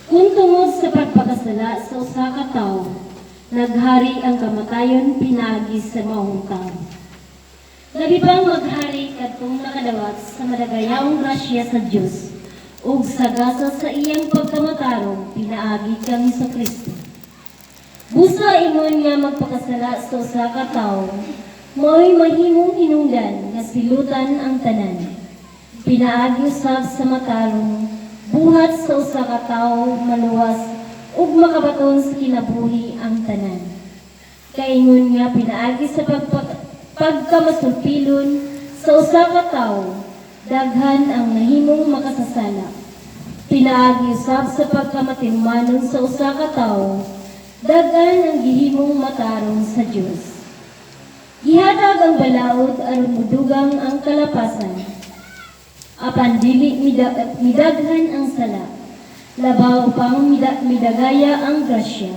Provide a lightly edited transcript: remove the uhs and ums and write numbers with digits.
Kung tungod sa pagpakasala sa usa ka tawo, naghari ang kamatayon pinaagi sa maong tawo. Labi pang maghari kadtong nakadawat sa madagayawong grasya sa Dios ug sagasa sa iyang pagkamatarong pinaagi kang Kristo. Busa ingon nga magpakasala sa usa ka tawo, mao'y mahimong hinungdan nga silutan ang tanan. Pinaagi usab sa matarong buhat sa usa ka tawo maluwas ug makabaton sa kinabuhi ang tanan. Kaingon nga pinaagi sa pagkamasulpilon sa usa ka tawo, daghan ang nahimong makasasala. Pinaagi usab sa pagkamatinumanon sa usa ka tawo, daghan ang gihimong matarong sa Dios. Gihatag ang balaod aron mudugang ang kalapasan. Apan dili midaghan ang sala, labaw pang midagaya ang grasya.